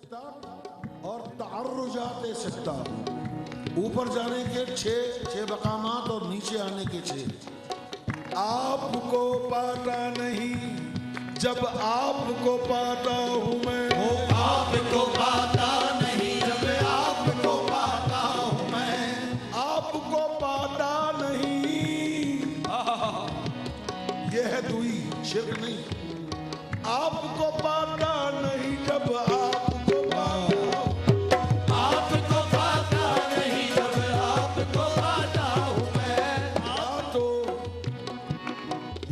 और तारुजात सित्ता, ऊपर जाने के छह मकामात और नीचे आने के 6। आपको पाता नहीं जब आपको पाता हूँ मैं, वो आपको पाता नहीं जब आपको पाता हूँ मैं, आपको पाता नहीं। यह है दुई, शिर्क नहीं। आपको पाता नहीं जब आपको पाता, आपको पाता नहीं जब आपको पाता हूँ मैं,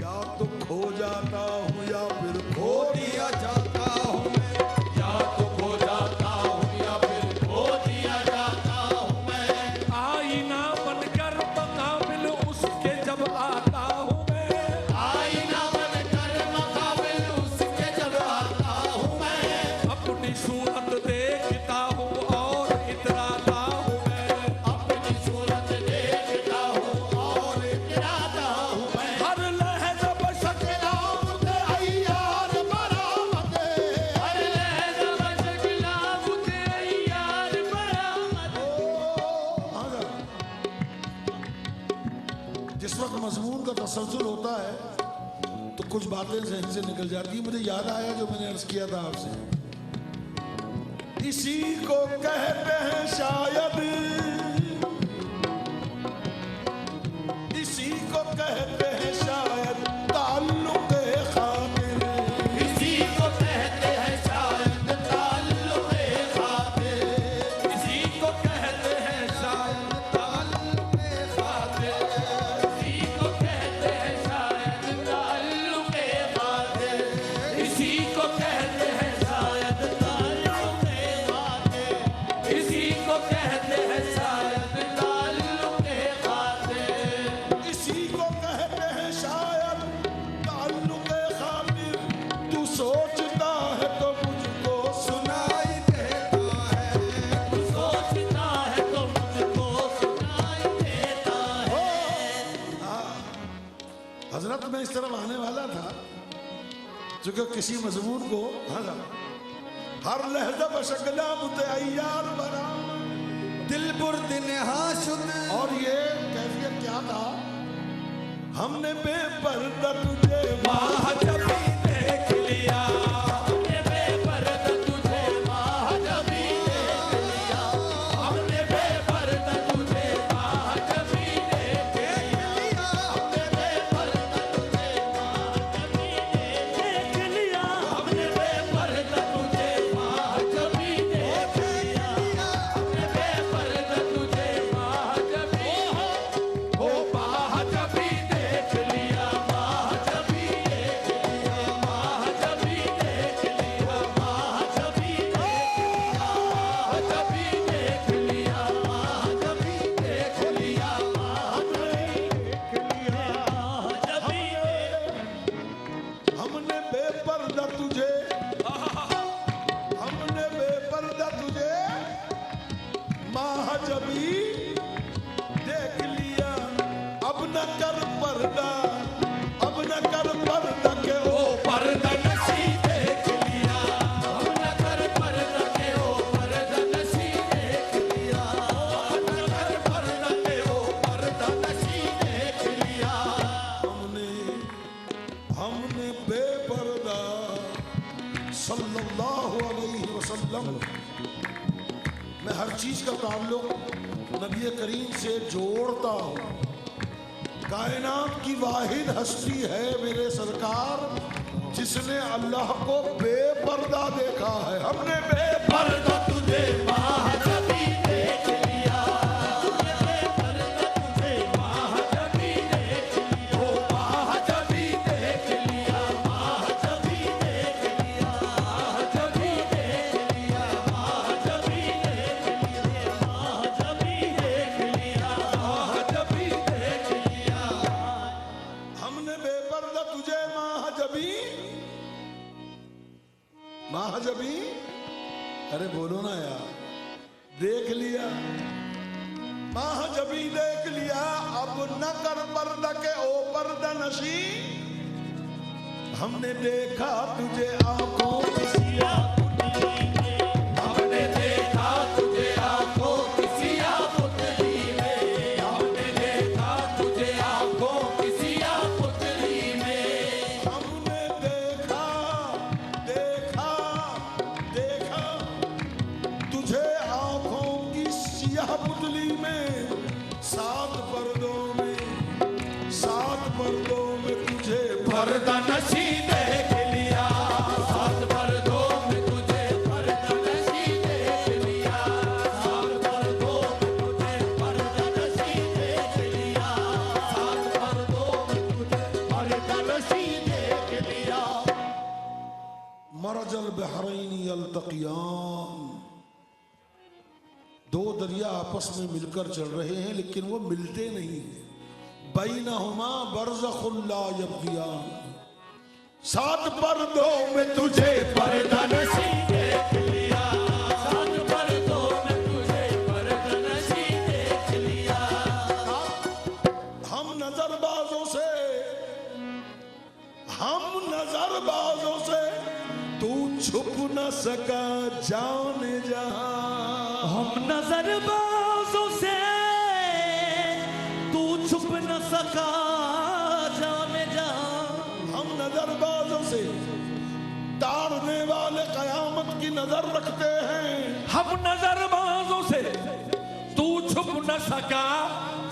या तो खो जाता हूँ या फिर खो दिया जाता हूँ मैं, या तो खो जाता हूँ या फिर खो दिया जाता हूँ मैं। आईना बनकर मुकाबिल उसके जब आता हूँ मैं, आईना बनकर मुकाबिल उसके जब आता हूँ मैं, अपनी सूरत देखता हूँ और इतराता हूँ मैं, अपनी सूरत देखता हूँ और इतराता हूँ मैं। हर लहज़ा बशकला मुझे अय्यार बरामद, हर लहज़ा बशकला मुझे अय्यार बरामद। जिस वक्त मजमून का तसलसल होता है तो कुछ बातें जहन से निकल जाती है। मुझे याद आया जो मैंने अर्ज किया था आपसे, इसी को कहते हैं शायद, इसी को कहते हैं शायद ताल्लुक़ खातिर, इसी को कहते हैं शायद ताल्लुक़ खातिर, इसी को कहते हैं शायद ताल्लुक़ खातिर, इसी को कहते हैं शायद ताल्लुक़ खातिर, इसी को कहते हैं शायद ताल्लुक़ खातिर, इसी को कहते हैं शायद ताल्लुक़ खातिर। इसी को कहते हैं शायद ताल्लुक़ खातिर। तू सोचता है तो मुझको सुनाई देता है, तू सोचता है तो मुझको सुनाई देता है। हजरत में इस तरफ आने वाला था चूंकि किसी मजमून को हर लहजा बशकला मुतअय्यार बरामद, दिल बुर्दिन हाशुद, और ये कैफियत क्या था, हमने बेपर्दा तुझे माह जबी देख लिया, हमने बेपर्दा तुझे माह जबी देख लिया, हमने बेपर्दा तुझे माह जबी देख लिया, हमने बेपर्दा तुझे माह जबी देख लिया, हमने बेपर्दा तुझे माह जबी देख लिया, हमने बेपर्दा तुझे माह जबी ओ माह जबी देख लिया, माह जबी देख लिया, माह जबी देख लिया, माह जबी देख लिया, माह जबी देख लिया, माह जबी हमने बेपर्दा तुझे, हमने बेपर्दा तुझे महाजबी देख लिया। अब न कर पर्दा, अब न कर पर्दा के ओ पर्दा नशी देख लिया, हम न कर पर्दा के ओ पर्दा नशी देख लिया, हम न कर पर्दा के ओ पर्दा नशी देख लिया। हमने हमने बेपर्दा सल्लल्लाहु अलैहि वसल्लम। मैं हर चीज का ताल्लुक नबी करीम से जोड़ता हूँ। कायनात की वाहिद हस्ती है मेरे सरकार जिसने अल्लाह को बेपर्दा देखा है। हमने पर्दा तुझे माह जबी देख लिया, पर्दा तुझे माह जबी देख लिया, ओ माह जबी देख लिया, माह जबी देख लिया, माह जबी देख लिया, माह जबी देख लिया, माह जबी देख लिया, माह जबी देख लिया। हमने बेपर्दा तुझे महाजबी, अरे बोलो ना यार, देख लिया महाजबी देख लिया। अब न कर पर्दा के ओ पर्दा नशी, हमने देखा तुझे आंखों सिया कुंडली में, मरजल बहरैन यल्तक़ियान, दो दरिया आपस में मिलकर चल रहे हैं लेकिन वो मिलते नहीं हैं। बैनहुमा बरज़ख़ुन ला यब्ग़ियान, सात पर्दों में तुझे पर्दा नशी देख लिया, सात पर्दों में तुझे पर्दा नशी देख लिया। हम नजरबाजों से तू छुप न सका जाने जहां। हम नजरबाजों से तू छुप न सका जाने जहां। हम नजरबाजों से, ताड़ने वाले कयामत की नजर रखते हैं। हम नजरबाजों से तू छुप न सका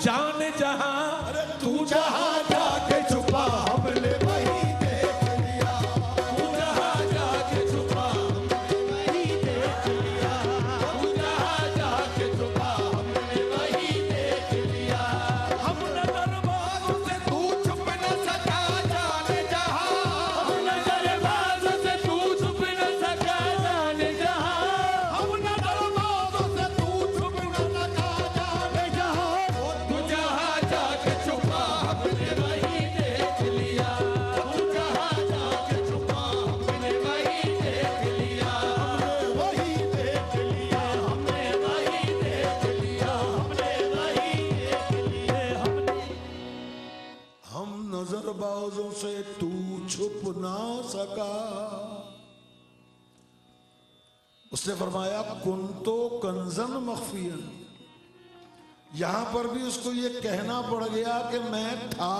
जाने जहां। अरे तू जहां जाके छुपा हमने वही देख लिया, तू जहां जाके छुपा हमने वही देख लिया, तू जहां जाके छुपा हमने वही देख लिया। हम नजरबाजों से तू छुप न सका जाने जहां, हम नजरबाजों से तू छुप न सका जाने जहां, हम नजरबाजों से तू छुप न सका जाने जहां। तू जहां जाके छुपा हमने वही देख लिया, तू जहां जाके छुपा हमने वही देख लिया, हमने वही देख लिया, हमने वही देख लिया, हमने वही देख लिया, हमने। हम नजरबाजों से तू छुप ना सका। उसने फरमाया कुंतो कंजन मख्फियन, यहां पर भी उसको ये कहना पड़ गया कि मैं था,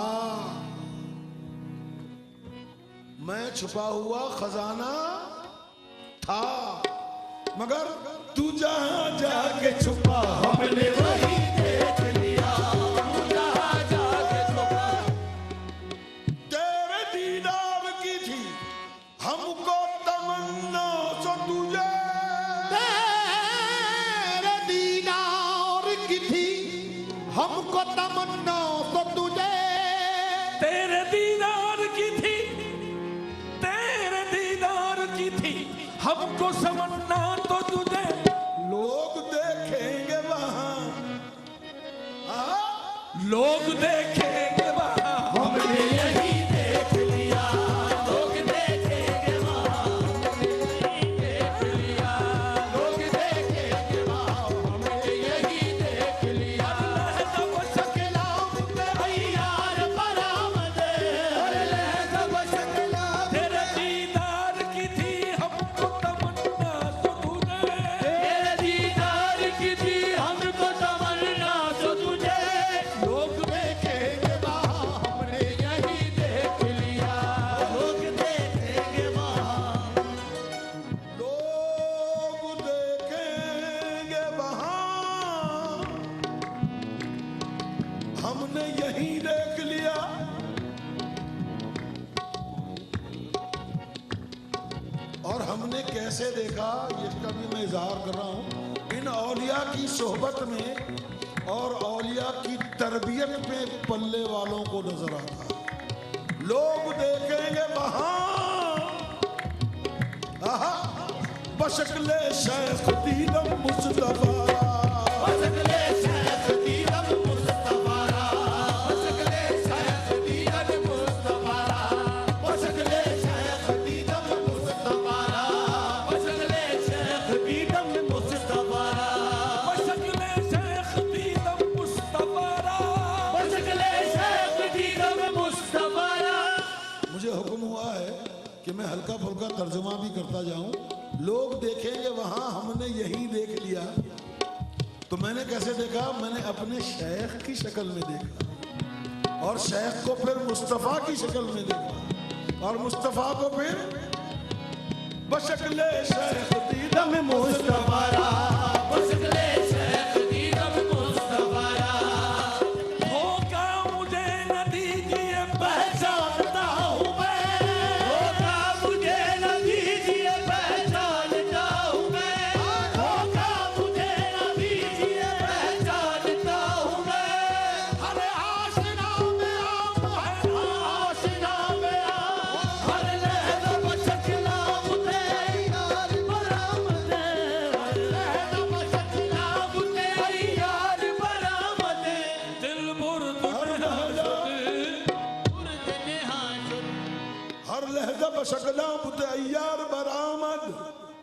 मैं छुपा हुआ खजाना था, मगर तू जहां जाके छुपा हमने वही देख लिया, तू जहां जाके छुपा। तेरे दीदार की थी हमको तमन्ना सो तुझे, तेरे दीदार की थी हमको तमन्ना तो तुझे, तेरे दीदार की थी, तेरे दीदार की थी हमको समन्ना तो तुझे। लोग देखेंगे वहां, लोग देखेंगे वहां, हमने यही देख लिया, लोग देखेंगे वहां, हमने यही देख लिया, लोग देखेंगे वहां, हमने यही देख लिया। सब शकलाम में यार बरामद, अरे सब शकलाम तेरे दीदार की थी हमको तमन्ना तो तुझे, तेरे दीदार की थी हमको तमन्ना तो तुझे। लोग देखेंगे वहां, हमने यही देख लिया, लोग देखेंगे वहां। लोग देखेंगे वहां, हमने यही देख लिया। और हमने कैसे देखा, इसका भी मैं इजहार कर रहा हूं। इन औलिया की सोहबत में और औलिया की तरबियत में पल्ले वालों को नजर आता है। लोग देखेंगे वहां, आहा, बशक्ले शेख दीनम मुस्तफा, बशक्ले शेख दीनम मुस्तफा, बशक्ले शेख दीनम मुस्तफा, बशक्ले शेख दीनम मुस्तफा, बशक्ले शेख दीनम मुस्तफा, बशक्ले शेख दीदम मुस्तफा, बशक्ले शेख दीनम मुस्तफा। मुझे हुक्म हुआ है कि मैं हल्का फुल्का तर्जुमा भी करता जाऊं। लोग देखेंगे वहां, हमने यही देख लिया। तो मैंने कैसे देखा, मैंने अपने शेख की शक्ल में देखा, और शेख को फिर मुस्तफा की शक्ल में देखा, और मुस्तफा को फिर बशक्ले शेख दीदम मुस्तफा। बशक्ले शेख दीनम मुस्तफा। धोखा मुझे न दीजिए पहचानता हूँ मैं, धोखा मुझे न दीजिए पहचानता हूँ मैं, धोखा मुझे न दीजिए पहचानता हूँ मैं। अरे आशिना में आम है, आशिना में आम, हर लहज़ा बशक्ला मुझे बरामद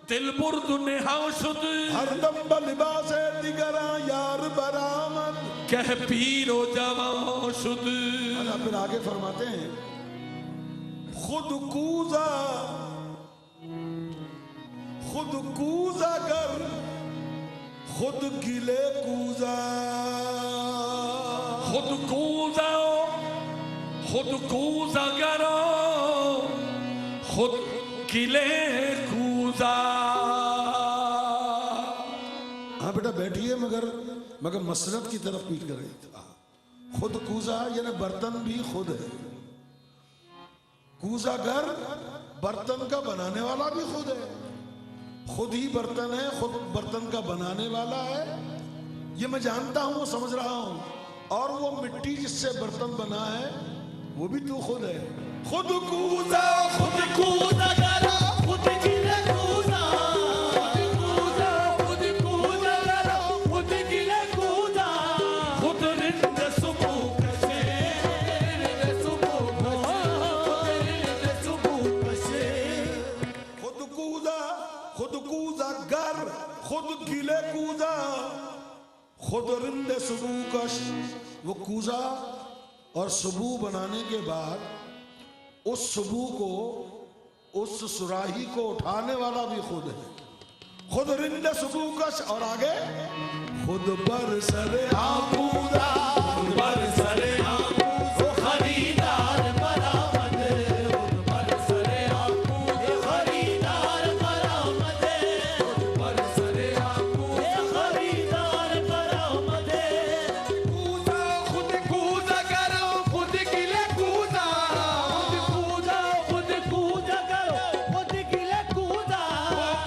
दिल बुर्द नेहा शुद हरदम बलिबास दिगरा यार बरामद कह पीरो जवां शुद। अच्छा, फिर आगे फरमाते हैं खुद कूजा कर खुद गिले कूजा खुद कूजा करो खुद किले कूजा। हाँ बेटा बैठिए, मगर मसरत की तरफ पीट कर रही थी। खुद कूजा यानी बर्तन भी खुद है। कूजा घर बर्तन का बनाने वाला भी खुद है, खुद ही बर्तन है, खुद बर्तन का बनाने वाला है। ये मैं जानता हूं, समझ रहा हूं। और वो मिट्टी जिससे बर्तन बना है वो भी तू खुद है। खुद कूजा खुद कूदा करो खुद गिले कूदा खुद कूदा करो खुद गिले कूदा खुद रिंद सुबह कसे रिंद सुबह कसे खुद कूजा घर खुद गिले कूजा खुद रिंदे सुबह कश। वो कूजा और सुबह बनाने के बाद उस सुबह को, उस सुराही को उठाने वाला भी खुद है। खुद रिंदे सुबह कश और आगे खुद बरसरे आकूदा बरसरे आकू खरीदार बरामद बरसरे आकू खरीदार बरामद बरसरे आकू खरीदार बरामद कूदा खुद कूदा करो खुद गिले कूदा खुद कूदा करो खुद गिले कूदा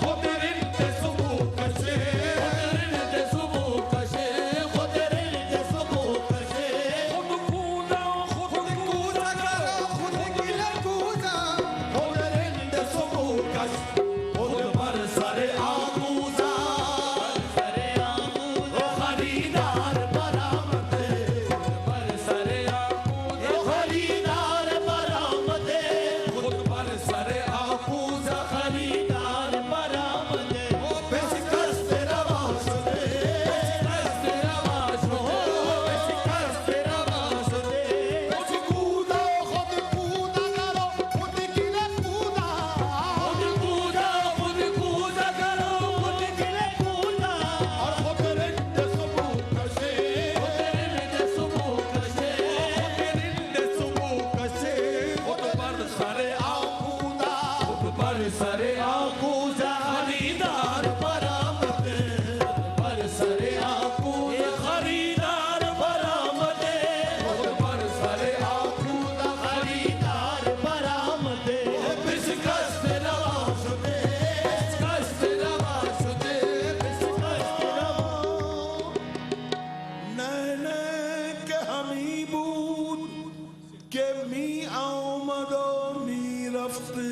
खुद रिंद सुबह कसे रिंद सुबह कसे खुद रिंद सुबह कसे खुद कूदा खुद कूदा करो खुद गिले कूदा खुद रिंद सुबह कस खुद बरसरे आकूजा बरसरे आकूजा खरीदार बरामद बरसरे आकूजा खरीदार बरामद खुद बरसरे आकूजा खरीदार बरामद पेशकश तेरा वास्ते पेशकश तेरा वास्ते पेशकश तेरा वास्ते खुद कूदा करो खुद गिले कूदा खुद कूदा करो खुद गिले कूदा और खुद रिंद सुबह कसे खुद रिंद सुबह कसे रिंद सुबह कसे खुद बरसरे आकूदा खुद बरसरे आकूजा खरीदार बरामद बरसरे आकूजा खरीदार बरामद खुद बरसरे आकूजा खरीदार बरामद पेशकश तेरा वास्ते पेशकश तेरा वास्ते पेशकश तेरा नैने के हमी बूद के मी आमदो मी रफ्ते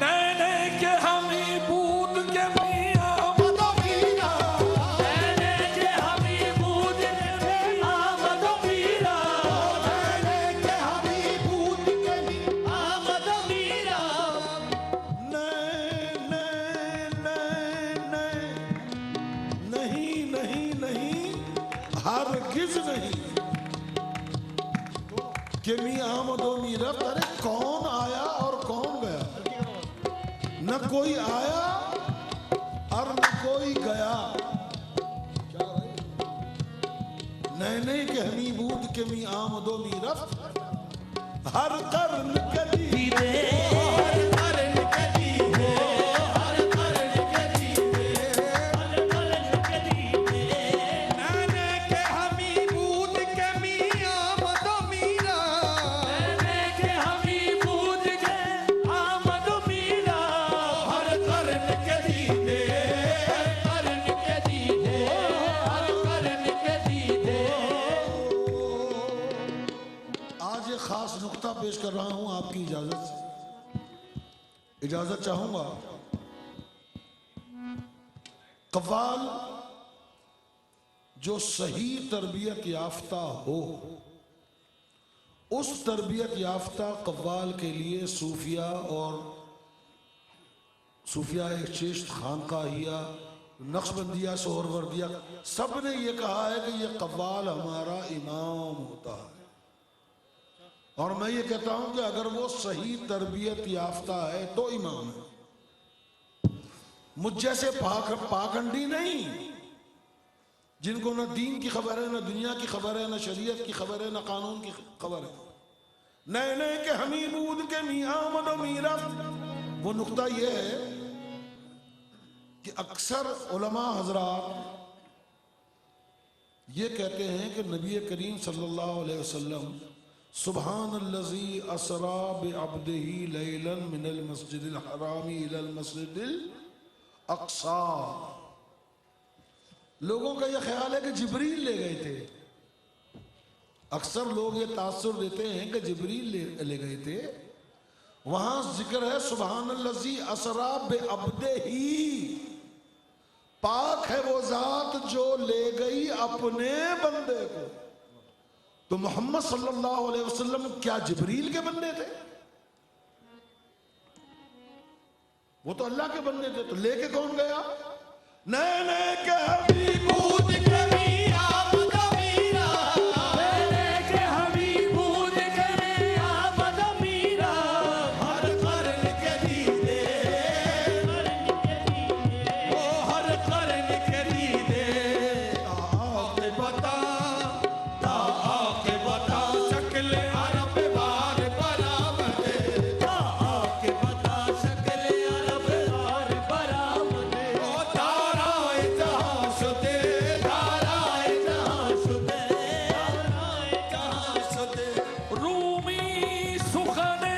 नैने के हमी बूद के मियां मदोमीरा मैंने के हमी बूद के आमद मीरा मैंने के हमी बूद के आमद मीरा नहीं नहीं नहीं हरगिज नहीं कि मी आमदो मी रफ्त। अरे कौन आया और कौन गया? न कोई आया और न कोई गया। नैने के हमी बूद के मी आमदो मी रफ्त हर कर्न कदी हर करन के दीने हर करन के दीने हर करन के दीने मैंने के हमी बूद के मियां मदो मीरा मैंने के हमी बूद के आमद मीरा हर करन के दीने हर करन के दीने हर करन के दीने आज एक खास नुक्ता पेश कर रहा हूं आपकी इजाजत से। इजाजत चाहूंगा। कव्वाल जो सही तरबियत याफ्ता हो उस तरबियत याफ्ता कव्वाल के लिए सूफिया एक चेष्ट खानकाहिया नक्शबंदिया सोहरवर्दिया सब ने ये कहा है कि ये कव्वाल हमारा इमाम होता है। और मैं ये कहता हूं कि अगर वो सही तरबियत याफ्ता है तो इमाम है। मुझ जैसे पाखंडी नहीं, जिनको न दीन की खबर है, न दुनिया की खबर है, न शरीयत की खबर है, न कानून की खबर है। नए नए के हमीबूद के मियां आमद और मीरत। वो नुक्ता ये है कि अक्सर उलमा हजरात ये कहते हैं कि नबी करीम सल्लल्लाहु अलैहि वसल्लम सुब्हानल्लज़ी असरा बिअब्दिही लैलन मिनल मस्जिदिल हरामी इलल मस्जिदिल अक्सा। लोगों का यह ख्याल है कि जिब्रील ले गए थे। अक्सर लोग ये तासुर देते हैं कि जिब्रील ले गए थे। वहां जिक्र है सुब्हानल्लज़ी असरा बिअब्दिही, पाक है वो जात जो ले गई अपने बंदे को। तो मोहम्मद सल्लल्लाहु अलैहि वसल्लम क्या जिब्रील के बंदे थे? वो तो अल्लाह के बंदे थे। तो लेके कौन गया? नए नए के हबीबूद के मियां आमद मीरा, नए के हबीबूद के मियां आमद मीरा, हर कर्न के दीदे, ओ हर कर्न के दीदे। आके बता शक्ल अरब बार बरामदे, आके बता शक्ल अरब बार बरामदे। ओ ताराए जहां शुदे, ताराए जहां शुदे, ताराए जहां शुदे। रूमी सुखने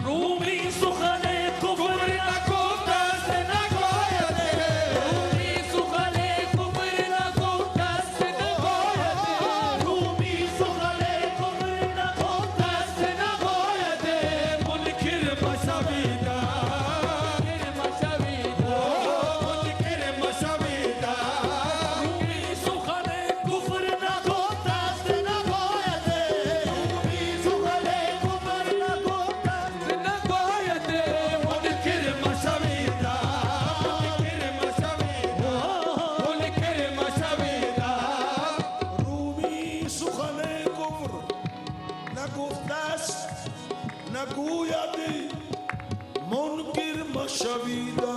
रूमी सुखने कुब्र न कोटस न गोयदे, रूमी सुखने कुब्र न कोटस न गोयदे, रूमी सुखने कुब्र न कोटस न गोयदे। मुनकिर मशवीदा, मुनकिर मशवीदा, रूमी सुखने कुब्र न कोटस न गोयदे, रूमी सुखने कुब्र न कोटस न गोयदे। मुनकिर मशवीदा, मुनकिर मशवीदा, मुनकिर मशवीदा। रूमी सुखने कुफ्र न गुफ्तस न गुयदी, मुनकिर मशवीदा।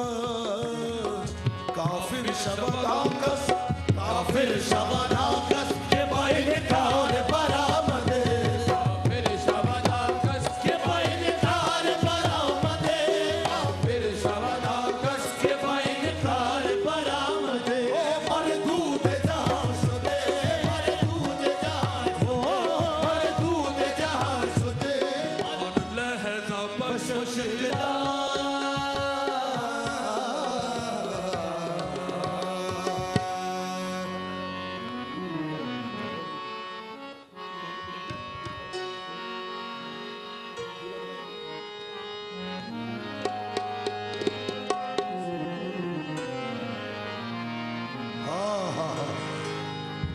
काफिर शबदाकस, काफिर शबदाकस के बैन कार बरामदे, काफिर शबदाकस के बैन कार बरामदे, काफिर शबदाकस के बैन कार बरामदे। ओ मरदूद जहां शुदे, मरदूद जहां शुदे, मरदूद जहां शुदे। लहजा बशुशदा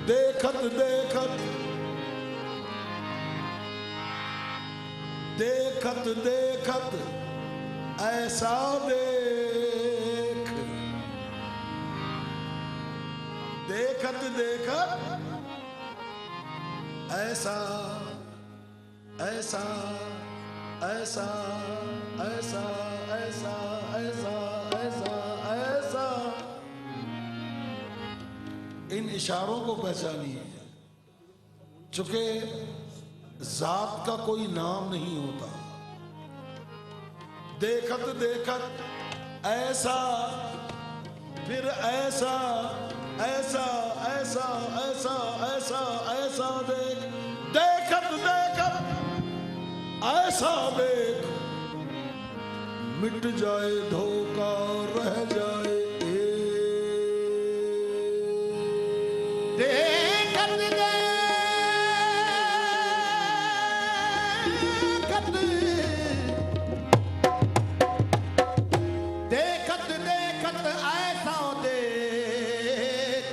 देखत देखत देखत देखत ऐसा देख, देखत देखत ऐसा ऐसा ऐसा ऐसा ऐसा ऐसा ऐसा ऐसा। इन इशारों को पहचानिए। चूंकि जात का कोई नाम नहीं होता। देखत देखत ऐसा, फिर ऐसा ऐसा ऐसा ऐसा ऐसा ऐसा देख, देखत देखत ऐसा देख, मिट जाए धोखा रह जाए देखत देखत देखत ऐसा देख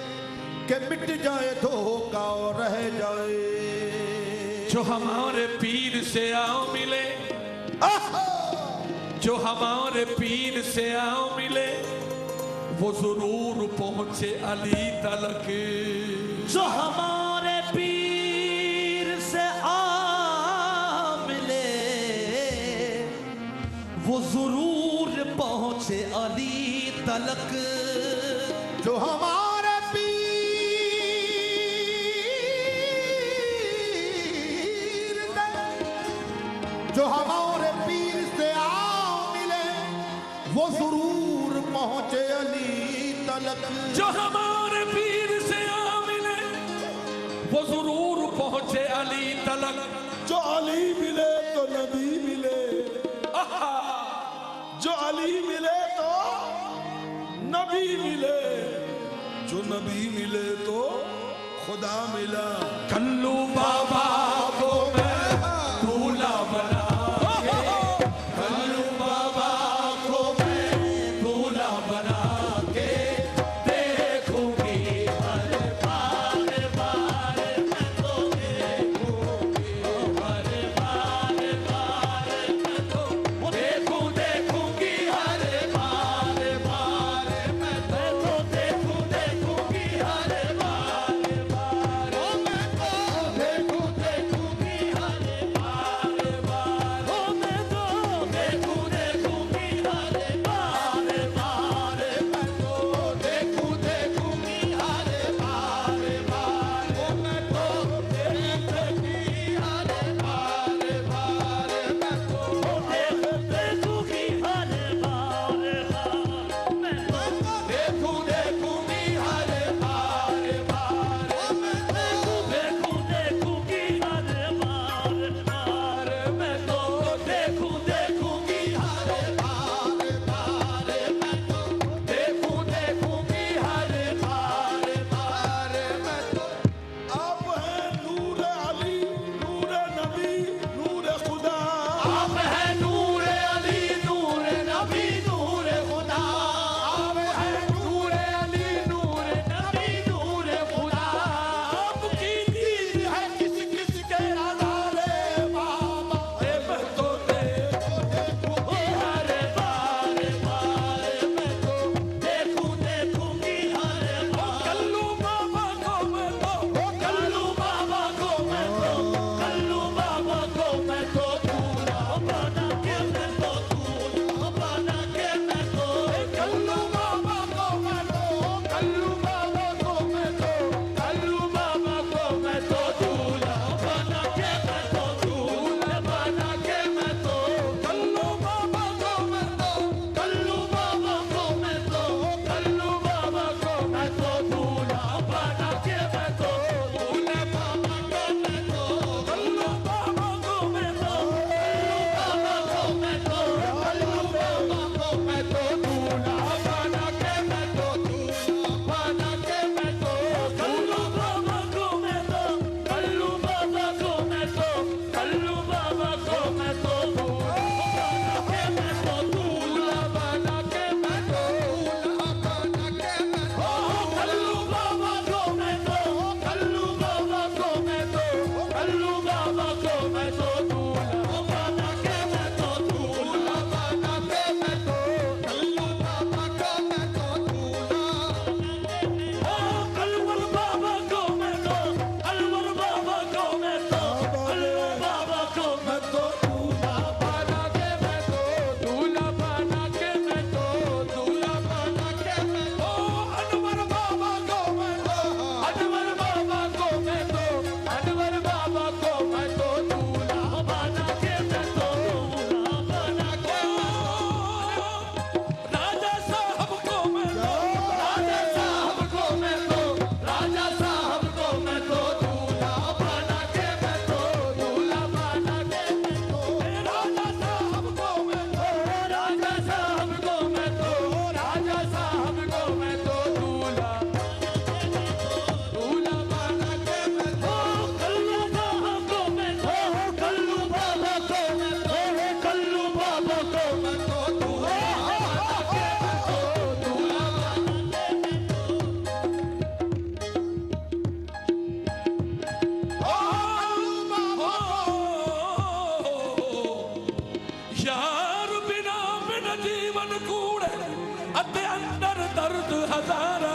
के मिट जाए धोखा और रह जाए हमारे पीर से आओ मिले, जो हमारे पीर से आओ मिले, वो जरूर पहुंचे अली तलक। जो हमारे पीर से आ मिले, वो जरूर पहुंचे अली तलक। जो हमारे पीर जो हमारे पीर से आ मिले, वो जरूर पहुंचे अली तलक। जो हमारे पीर से आ मिले, वो जरूर पहुंचे अली तलक। जो अली मिले तो नबी मिले, जो अली मिले तो नबी मिले, जो नबी मिले तो खुदा मिला। कल्लू बाबा को मैं दूल्हा बना के, कल्लू बाबा को मैं दूल्हा बना के देखूंगी हर बार बार, मैं तो देखूंगी हर बार बार, मैं तो देखूंगी हर बार बार, मैं तो देखूंगी हर बार बार। यार बिना बिन जीवन कूड़े अते अंदर दर्द हजारा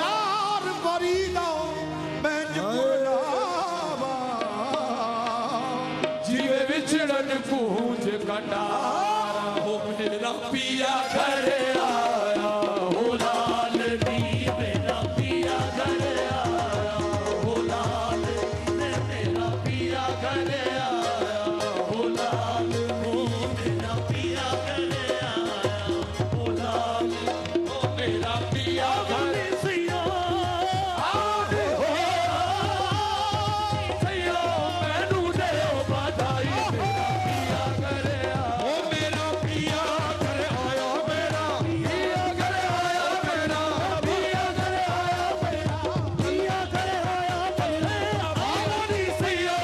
यार फरीदा मैं जुगलावा जीवे विछड़न पूंज कटारा हो मेरा पिया घर आया हो लाल नी मेरा पिया घर आया हो लाल नी मेरा पिया घर आया हो लाल नी मेरा पिया घर आया हो लाल ओ मेरा पिया घर सैया आवे हो सैया मैनू देओ बधाई मेरा पिया घर आया ओ मेरा पिया घर आया मेरा पिया घर आया मेरा पिया घर आया मेरा पिया घर आया मेरा आनी सैया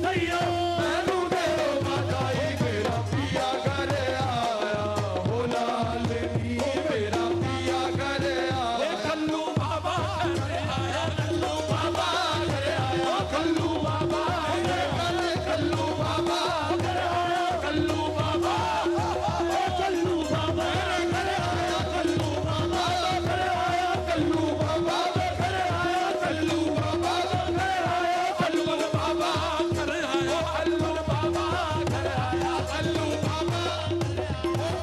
सैया मैनू देओ बधाई मेरा पिया घर आया हो लाल नी मेरा पिया घर आया कल्लू बाबा घर आया कल्लू बाबा घर आया कल्लू बाबा कल्लू बाबा घर आया कल्लू बाबा कल्लू बाबा घर आया कल्लू बाबा घर आया कल्लू बाबा घर आया कल्लू बाबा घर आया कल्लू बाबा घर आया कल्लू बाबा घर आया कल्लू बाबा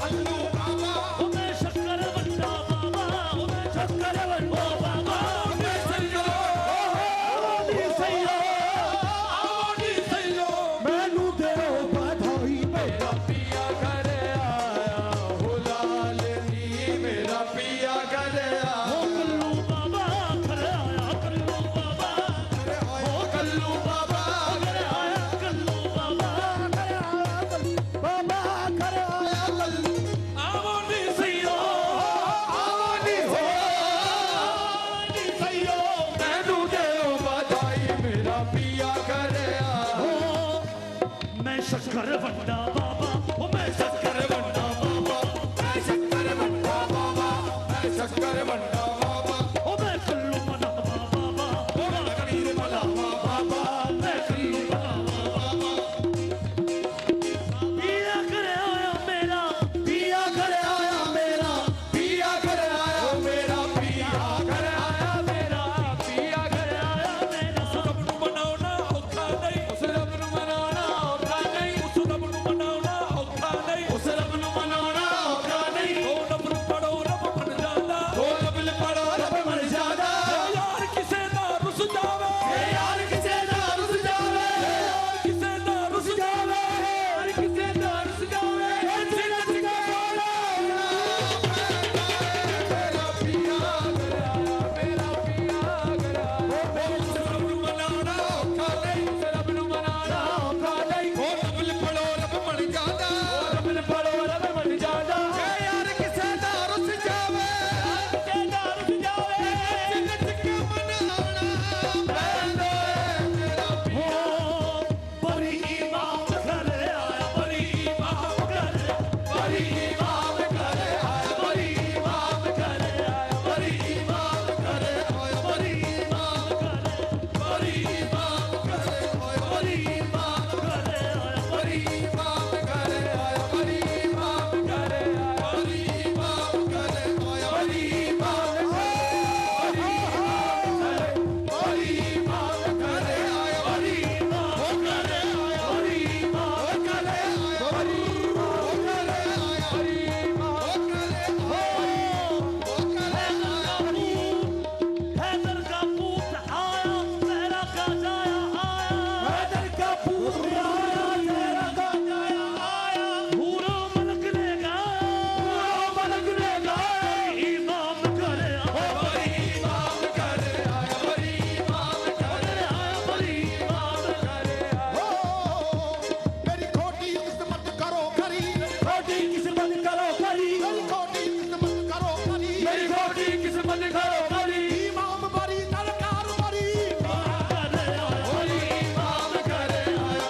कल्लू बाबा ओ मैं शक्कर बंदा बाबा ओ मैं शक्कर बंदा बाबा मैं सैया आनी सैया मैनू देओ बधाई मेरा पिया घर आया हो लाल नी मेरा पिया घर आया हो कल्लू बाबा घर आया कल्लू बाबा हो कल्लू बाबा घर आया कल्लू बाबा घर आया कल्लू बाबा घर आया कल्लू आनी सैया आनी सैया मैनू देओ बधाई मेरा पिया घर आया मैं शक्कर बंदा बाबा ओ मैं शक्कर बंदा बाबा मैं शक्कर बंदा बाबा मैं शक्कर बंदा बाबा ओ मैं कल्लू बनावा बाबा ओ मैं कलीर बनावा बाबा मैं कल्लू बनावा बाबा पिया घर आया मेरा पिया घर आया मेरा पिया घर आया मेरा पिया घर आया मेरा पिया घर आया मेरा उस रब ਨੂੰ ਮਨਾਉਣਾ ਔਖਾ ਨਹੀਂ ਉਸ ਰੱਬ ਨੂੰ ਮਨਾਉਣਾ ਔਖਾ ਨਹੀਂ ਉਸ ਰੱਬ ਨੂੰ ਮਨਾਉਣਾ ਔਖਾ ਨਹੀਂ ਉਸ ਰੱਬ ਨੂੰ ਮਨਾਉਣਾ ਔਖਾ ਨਹੀਂ ਉਹ ਰੱਬ ਨੂੰ ਪੜੋ ਰੱਬ ਬਣ ਜਾਂਦਾ ਉਹ ਰੱਬ ਨੂੰ ਪੜੋ ਰੱਬ ਬਣ ਜਾਂਦਾ ਯਾਰ ਕਿਸੇ ਦਾ ਰੁੱਸ ਜਾਵੇ ਯਾਰ ਕਿਸੇ ਦਾ ਰੁੱਸ ਜਾਵੇ ਯਾਰ ਕਿਸੇ ਦਾ ਰੁੱਸ ਜਾਵੇ ਯਾਰ ਕਿਸੇ ਦਾ ਰੁੱਸ ਜਾਵੇ ਇੱਥੇ ਨੱਚ ਕੇ ਬੋਲੇ ਮੇਰਾ ਪਿਆ ਘਰ ਆਇਆ ਮੇਰਾ ਪਿਆ ਘਰ ਆਇਆ ਉਸ ਰੱਬ ਨੂੰ ਮਨਾਉਣਾ ਔਖਾ ਨਹੀਂ ਉਸ ਰੱਬ ਨੂੰ ਮਨਾਉਣਾ ਔਖਾ ਨਹੀਂ ਉਹ ਰੱਬ ਨੂੰ ਪੜੋ ਰੱਬ ਬਣ ਜਾਂਦਾ ਉਹ ਰੱਬ ਨੂੰ ਪੜੋ ਰੱਬ ਬਣ ਜਾਂਦਾ ਯਾਰ ਕਿਸੇ ਦਾ ਰੁੱਸ ਜਾਵੇ ਕਿਸੇ ਦਾ ਰੁੱਸ ਜਾਵੇ ਇੱਥੇ ਨੱਚ ਕੇ ਮਨਾਉਣਾ ਪੈਂਦਾ ਮੇਰਾ ਪਿਆ ਬੜੀ ਇਮਾਮ ਘਰ ਆਇਆ ਬੜੀ ਇਮਾਮ ਘਰ ਬੜੀ ਇਮਾਮ ਘਰ ਆਇਆ ਬੜੀ ਇਮਾਮ ਘਰ ਆਇਆ ਬੜੀ ਇਮਾਮ ਘਰ ਆਇਆ ਬੜੀ ਇਮਾਮ ਘਰ ਬੜੀ ਇਮਾਮ ਘਰ ਆਇਆ ਬੜੀ ਇਮਾਮ ਘਰ ਆਇਆ ਬੜੀ ਇਮਾਮ ਘਰ ਆਇਆ ਬੜੀ ਇਮਾਮ ਘਰ ਆਇਆ ਬੜੀ ਇਮਾਮ ਘਰ ਆਇਆ ਬੜੀ ਇਮਾਮ हैदर का पूत आया तेरा का जाया आया हैदर का पूत आया तेरा का जाया आया पूरा मलक ने गाया इमाम घर आया बड़ी इमाम घर आया बड़ी इमाम घर आया बड़ी इमाम घर आया मेरी खोटी किस्मत करो खरी खोटी किस्मत करो खरी मेरी खोटी किस्मत करो खरी मेरी खोटी किस्मत करो खरी इमाम बरी सरकार बरी घर आया बड़ी इमाम घर आया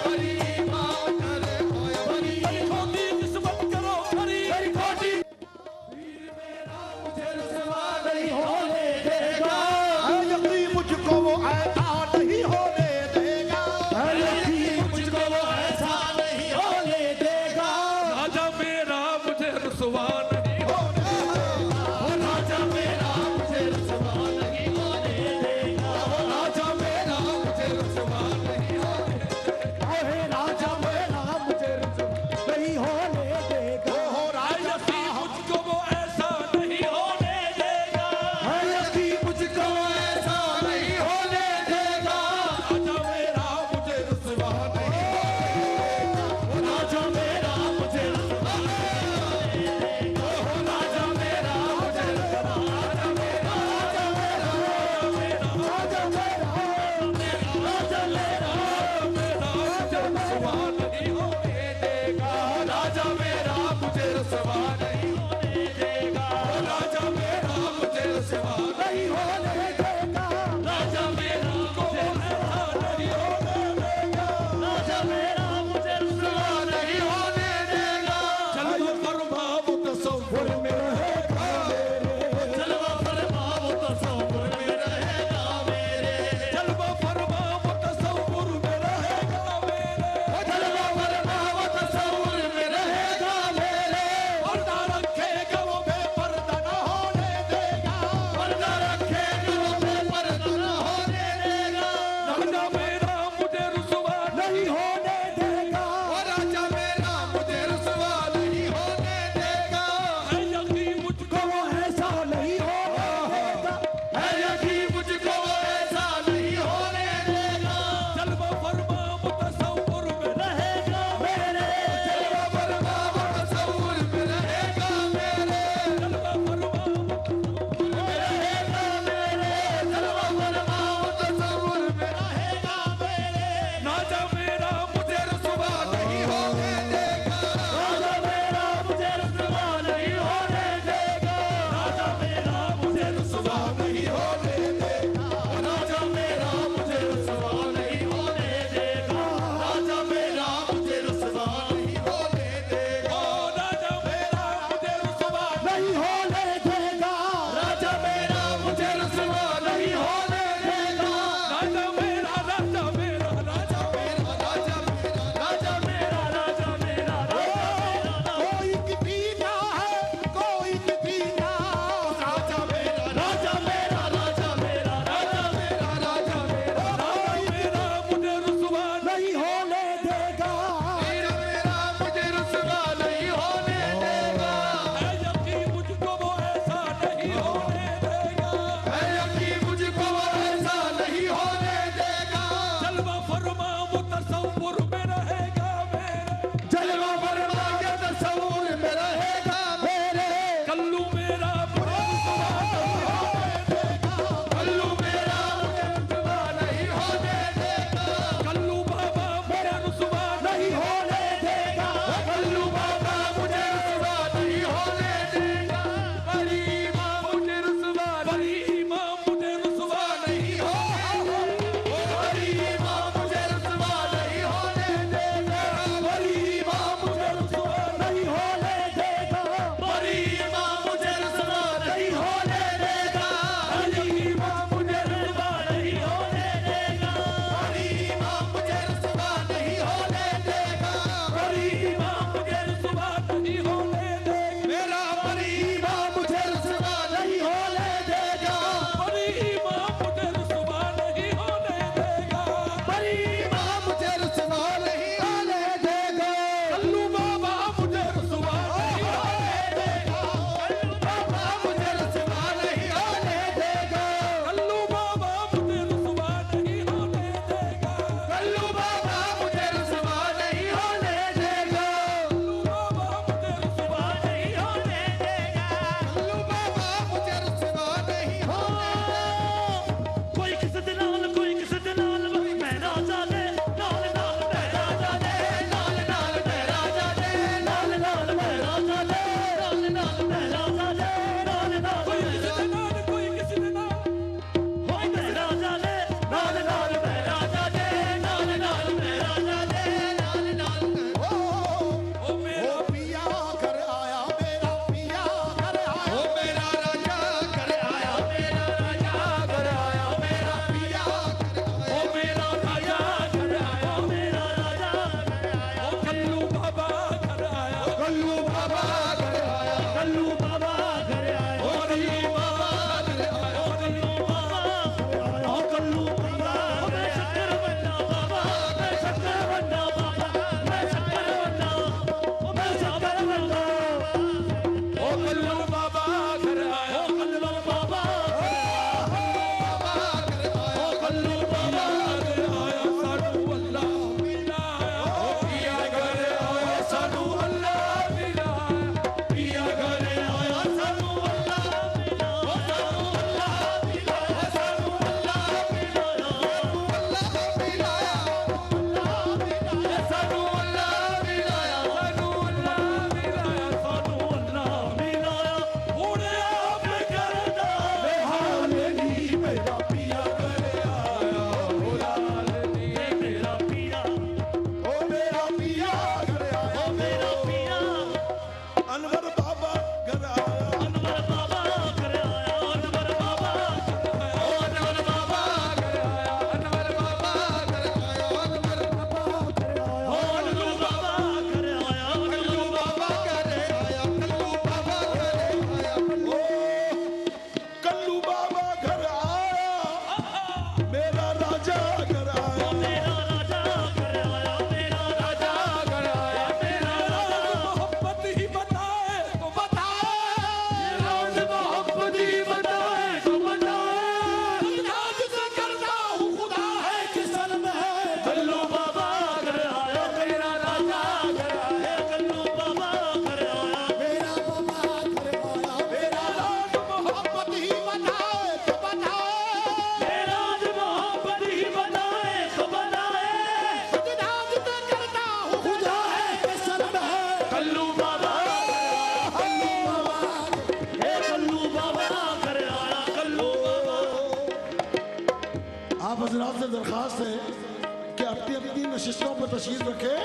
अपनी अपनी नशिस्तों पर तशरीफ रखे।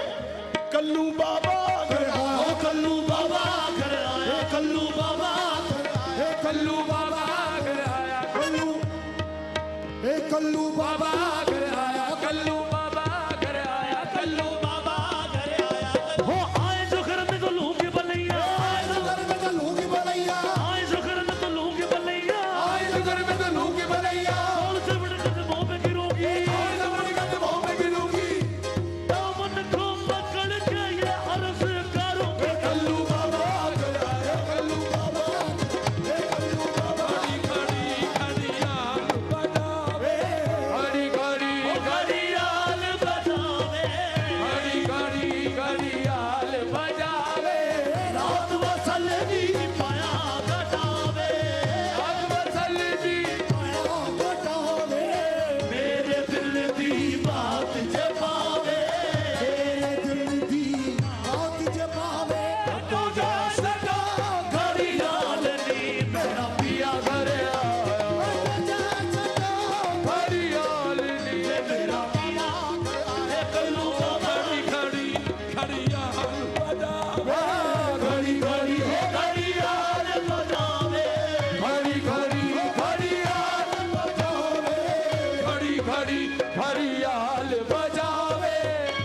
कल्लू बाबा घर आया, कल्लू बाबा घर आया, कल्लू बाबा, कल्लू बाबा घर आया, कल्लू बाबा घर आया, कल्लू बाबा घर आया, कल्लू बाबा घर आया। हो आए जो घर में तो लूं के बलैया, आए जो घर में तो लूंगी बलैया, आए जो घर में तो लूं के बलैया, आए जो घर में तो लूंगी बलैया, कौन से बड़े कदमों पे गिरोगी, कौन से बड़ी कदमों में गिरूंगी। दामन को पकड़ के ये अर्ज करूंगी। कल्लू बाबा घर आया, कल्लू बाबा, कल्लू बाबा। खड़ी घड़ियाल बजावे, खड़ी घड़ी घड़ियाल बजावे, खड़ी घड़ी घड़ियाल बजावे, रात वसल दी पाया घटावे, रात वसल दी पाया घटावे, मेरे दिल दी बात जबावे, तेरे दिल दी बात जबावे। तो जा सका घड़ियाल नी मेरा पिया घर आया, घड़ियाल नी मेरा पिया आया, कल्लू बाबा खड़ी घड़ियाल बजावे, घड़ी घड़ी घड़ियाल बजावे, घड़ी घड़ी घड़ियाल बजावे, घड़ी घड़ी घड़ियाल बजावे,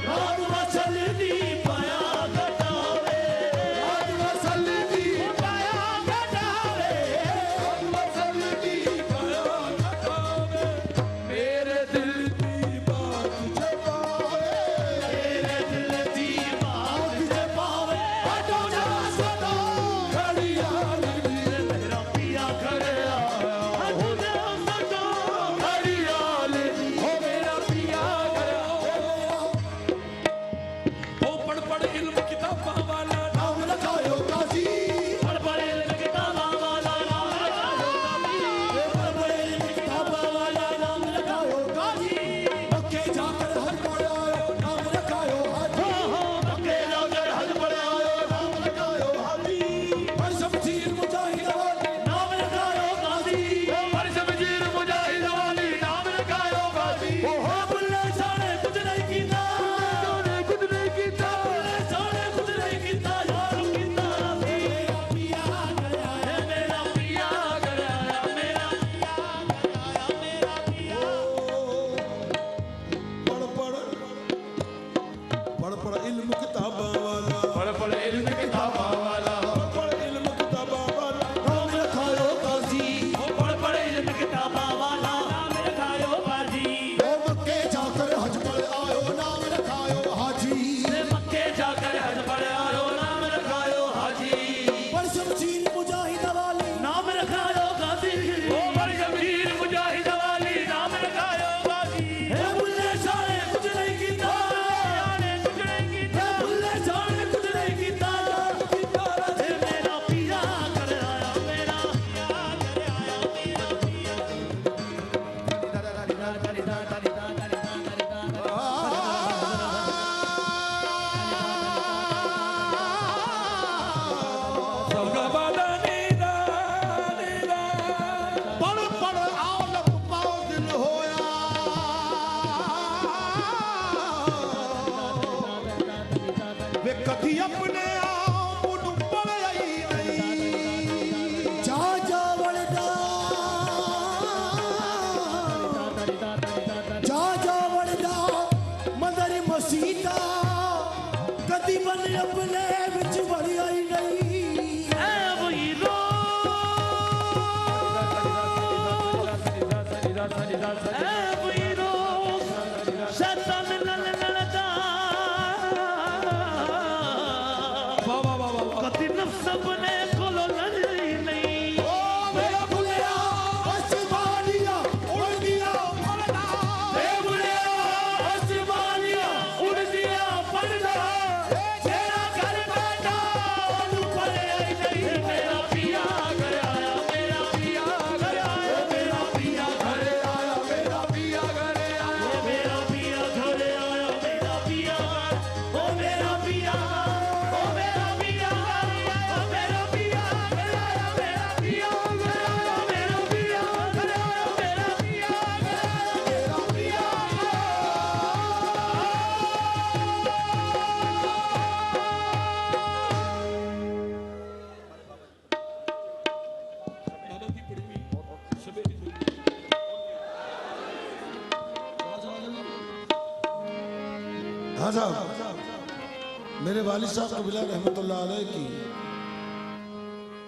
रात वसल दी पाया घटावे, रात वसल दी पाया घटावे, रात वसल दी पाया घटावे, मेरे दिल की बात जबावे, मेरे दिल की बात जबावे, हटो जा सदा घड़ियाल नी मेरा पिया घर आया, हटो जा सदा घड़ियाल नी मेरा पिया घर आया। ओ पढ़ इल्म किताबां वाला नाम रखायो काजी, पढ़ इल्म किताबां वाला नाम रखायो बड़े किताबां वाला नाम रखायो काजी। मक्के जाकर हज पढ़ आयो, नाम रखायो हाजी। मक्के जाकर हज पढ़ आयो, नाम रखायो हाजी। पर शमशीर मुजाहिद वाले नाम रखायो गाजी, हर शमशीर मुजाहिद वाली नाम रखायो गाजी। ओ हो बुल्ले साने कुछ नहीं कीता, साने कुछ नहीं कीता, बुल्ले साने कुछ नहीं कीता, यार कीता मेरा पिया घर आया, मेरा पिया घर आया, मेरा पिया घर आया, मेरा पिया। पढ़ इल्म किताबा वाला, पढ़ इल्म किताबां वाला, पढ़ इल्म किताबा वाला, नाम रखायो काजी। ओ पढ़ इल्म किताबां वाला नाम रखायो गाजी। ओ मक्के जाकर हज पढ़ आयो, नाम रखायो हाजी। मक्के जाकर हज पढ़ आयो, नाम रखायो हाजी। पर शमशीर मुजाहिद वाले नाम रखायो गाजी, ओ पर शमशीर मुजाहिद वाली नाम रखायो गाजी। हे बुल्ले शाने कुछ नहीं कीता, शाने कुछ नहीं कीता, बुल्ले शाने कुछ नहीं कीता, हे मेरा पिया घर आया, मेरा पिया घर आया, मेरा पिया। पढ़ पढ़ आलम पाओ दिल होया। वे कभी अपने आप नू पढ़िया ही नहीं। जा जा वड़दा, जा जा वड़दा मंदर मसीता, कदी बन अपने विच वड़िया ही नहीं। ऐ वही रो, ऐ वही रो, शैतान नल नलदा, कदी नफ्स अपने कोलो लड़ी नहीं। ओ मेरा बुलिया आसमानिया उड़ दिया पड़ना। हे बुढ़िया आसमानिया उड़ दिया पर्दा, तेरा घर बैठा ओनू परे आई नहीं, मेरा पिया घर आया, मेरा पिया घर आया, मेरा पिया घर आया, मेरा पिया घर आया, मेरा पिया घर आया, मेरा पिया घर, ओ मेरा पिया, ओ मेरा पिया घर आया, मेरा पिया घर आया, मेरा पिया घर आया, मेरा पिया घर आया, मेरा पिया घर आया, मेरा पिया। हाँ साहब, मेरे वालिद साहब कबीला रहमतुल्लाह अलैह की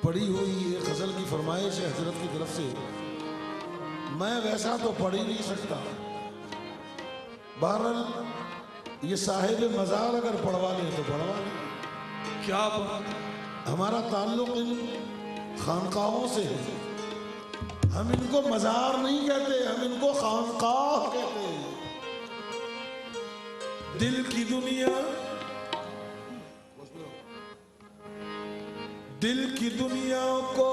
पढ़ी हुई ये गजल की फरमाइश है हजरत की तरफ से। मैं वैसा तो पढ़ ही नहीं सकता, बहरहाल ये साहिब मज़ार अगर पढ़वा लें तो पढ़वा लें। क्या बात, हमारा ताल्लुक इन खानकाहों से है। हम इनको मज़ार नहीं कहते, हम इनको खानकाह कहते हैं। दिल की दुनिया, दिल की दुनिया को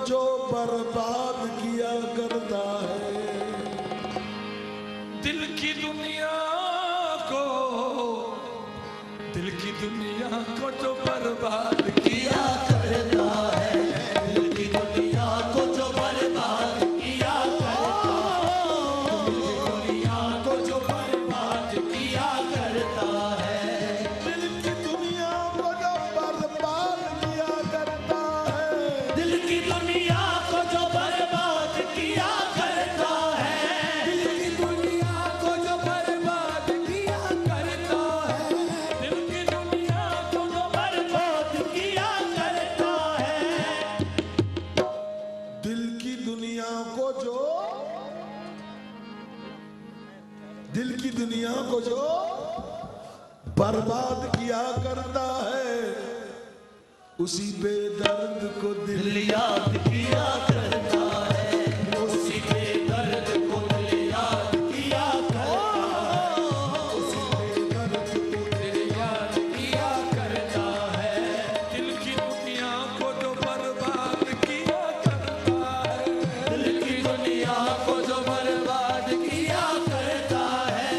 जो बर्बाद किया करता है, दिल की दुनिया को, दिल की दुनिया को जो बर्बाद किया करता है, दिल की दुनिया को जो बर्बाद किया करता है, दिल की दुनिया को जो बर्बाद किया करता है, दिल की दुनिया को जो बर्बाद किया करता है, दिल की दुनिया को जो बर्बाद किया करता है, दिल की दुनिया को जो बर्बाद किया करता है, दिल की दुनिया को जो बर्बाद किया करता है, दिल की दुनिया को जो, दिल की दुनिया को जो बर्बाद किया करता है, उसी बेदर्द को दिल याद किया करता है, उसी बेदर्द को दिल याद किया करता है, उसी बेदर्द को दिल याद किया करता है, दिल की दुनिया को जो बर्बाद किया करता है, दिल की दुनिया को जो बर्बाद किया करता है,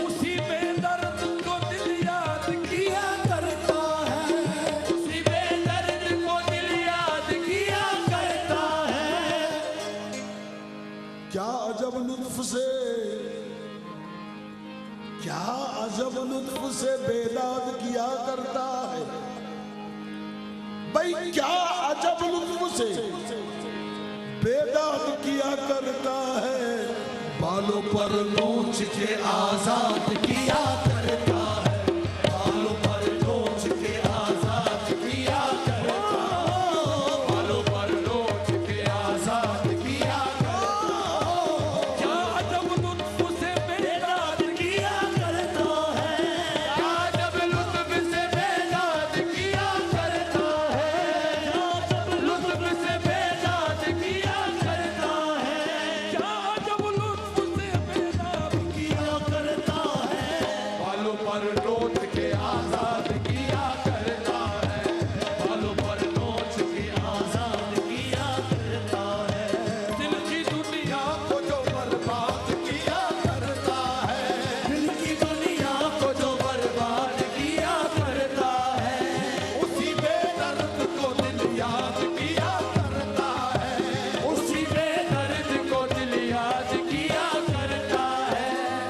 उसी बेदर्द को दिल याद किया करता है, उसी बेदर्द को दिल याद किया करता है। क्या अजब लुत्फ से, क्या अजब लुत्फ से बेदाद किया करता है। भाई क्या अजब लुत्फ से बेदाद किया करता है, बालों पर नोच के आजाद किया करता है, बालों पर नोच के आजाद किया करता है, बालों पर नोच के आजाद किया करता है, क्या अजब लुत्फ से बेदाद किया करता है, क्या जब लुत्फ से बेदाद किया करता है, क्या जब लुत्फ से बेदाद किया करता है, क्या अजब लुत्फ से बेदाद किया करता है, बालों पर नोच के आजाद किया करता है, बालों पर नोच के आजाद किया करता है, दिल की दुनिया को जो बर्बाद किया करता है, दिल की दुनिया को जो बर्बाद किया करता है, उसी बेदर्द को दिल याद किया करता है, उसी बेदर्द को दिल याद किया करता है,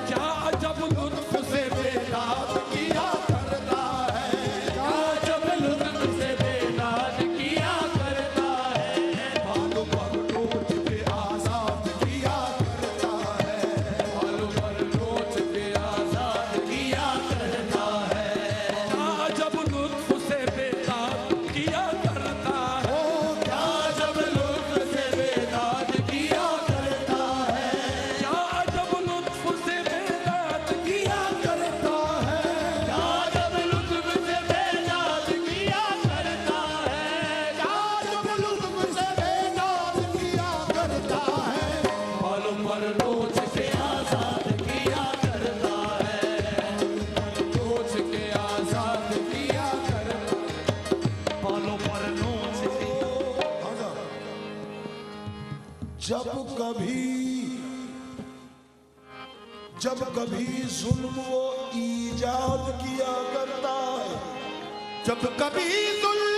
क्या अजब लुत्फ से बेदाद किया करता है, क्या जब लुत्फ से बेदाद किया करता है, बालों पर नोच के आजाद किया करता है, बालों पर नोच के आजाद किया करता है, क्या अजब लुत्फ से बेदाद किया करता है, क्या जब लुत्फ से बेदाद किया करता है, क्या अजब लुत्फ से बेदाद किया करता है, क्या जब लुत्फ से बेदाद किया करता है, क्या जब लुत्फ से बेदाद किया करता है, बालों पर नोच के आजाद किया करता है, नोच के आजाद किया करता है, बालों पर नोच के जब कभी जुल्म वो ईजाद किया करता है, जब कभी जुल्म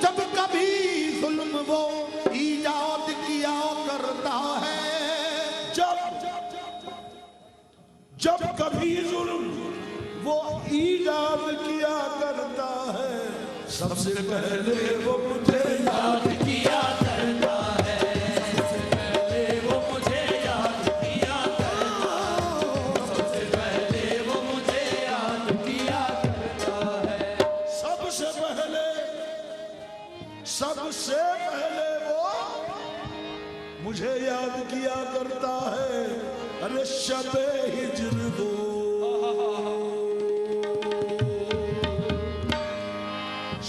जब कभी जुल्म वो ईजाद किया करता है, जब कभी जुल्म वो ईजाद किया करता है, सबसे पहले वो मुझे याद किया करता है, सबसे पहले वो मुझे याद अरे शबे हिजर वो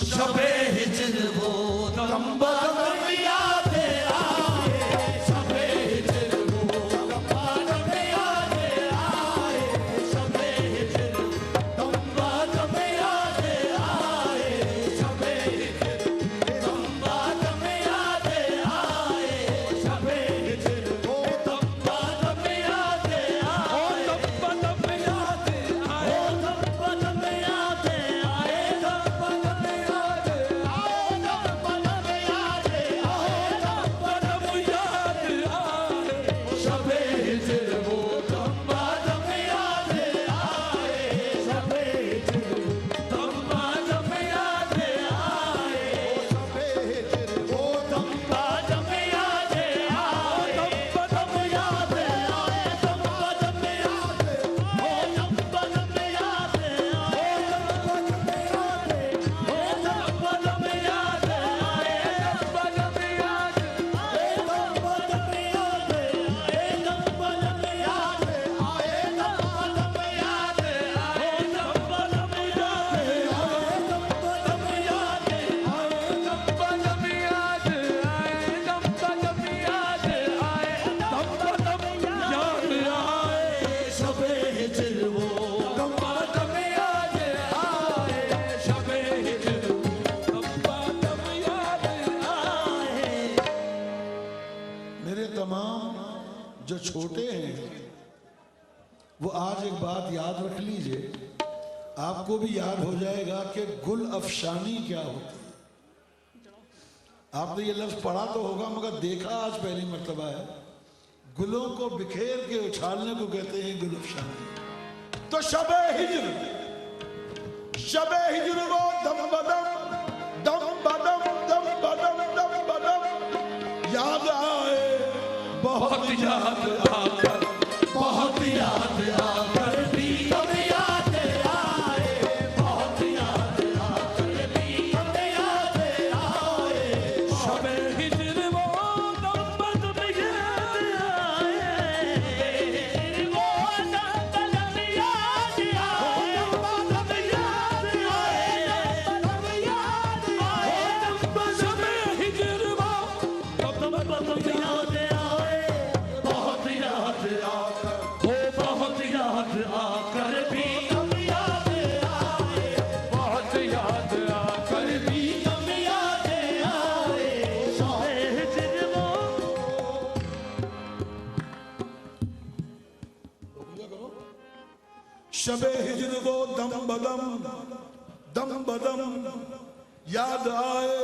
शबे हिजर वो दम बदम याद आए, शबे हिजर वो दम बदम याद आए, शबे हिजर दम बदम याद आए, शबे हिजर दम बदम याद आए, शबे हिजर वो दम बदम याद आए, दम बदम याद आए, दम बदम याद आए, दम बदम याद आए, दम बदम याद आए, दम बदम याद आए, शबे हिजर वो दम बदम याद आए, शबे हिजर दम बदम याद आए, शबे हिजर वो दम बदम याद आए, दम बदम याद आए, दम बदम याद आए, दम बदम याद आए, दम बदम याद आए, दम बदम याद आए, दम बदम याद आए, दम बदम याद आए, दम बदम याद आए, दम बदम याद आए, दम बदम याद आए, दम बदम याद आए, दम बदम याद आए, दम बदम याद आए, दम बदम याद आए, शबे हिजर वो दम बदम याद आए, शबे हिजर दम बदम याद आए। मेरे तमाम जो छोटे हैं वो आज एक बात याद रख लीजिए, आपको भी याद हो जाएगा कि गुल अफशानी क्या होती है। आपने ये लफ्ज पढ़ा तो होगा मगर देखा आज पहली मर्तबा है। गुलों को बिखेर के उछालने को कहते हैं गुल अफशानी। तो शबे हिजर वो दम बदम दम बदम दम बदम दम बदम याद आए, बहुत याद आकर बहुत याद आकर भी हम याद आए, बहुत याद आकर भी हम याद आए, शबे हिजर वो दम बदम याद आए, वो दम बदम याद आए, दम याद आए, दम याद आए, शबे हिजर वो दम बदम याद आए, बहुत याद आकर हो बहुत याद आकर भी हम याद आए, बहुत याद आकर भी हम याद आए, शबे हिजर वो शबे हिजर वो दम बदम याद आए,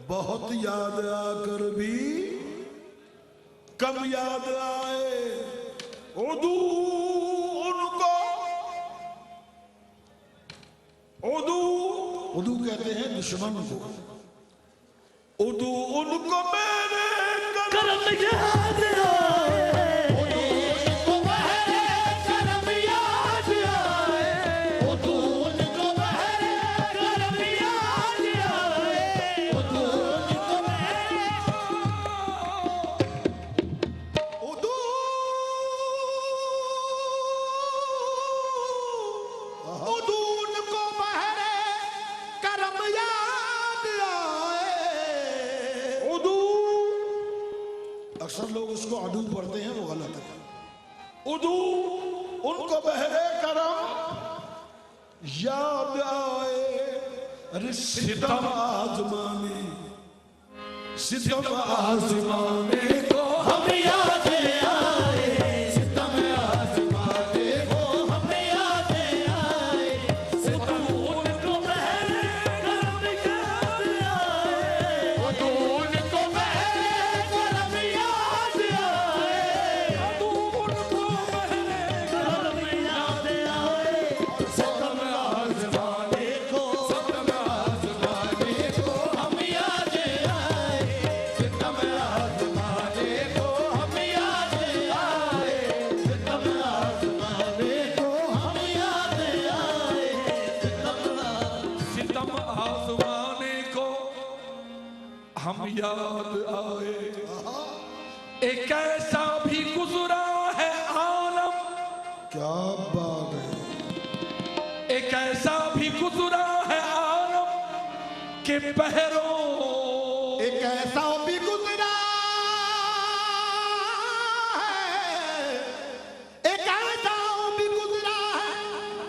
बहुत याद आकर भी कम याद आए। उदू कहते हैं दुश्मन को। उदू उनको मेरे करम याद आए, उनको बहरे करम याद आए, उनको बहरे करम याद आए, उनको बहरे उदू उनको बहरे करम याद आए। उदू अक्सर लोग उसको अदू पढ़ते हैं, वो गलत है। उदू उनको बहरे करम याद आए, अरे सितम आजमाने को हम याद आए, सितम आज़माने को हम याद आए, सितम उनको बहरे करम याद आए, उनको बहरे करम याद आए, उनको बहरे करम याद आए, सितम आज़माने को हम याद आए, सितम आज़माने को हम याद आए, सितम आज़माने को हम याद आए, सितम आसमाने को हम याद आए। एक ऐसा भी गुजरा है के पहरों एक ऐसा भी गुजरा है, एक ऐसा भी गुजरा है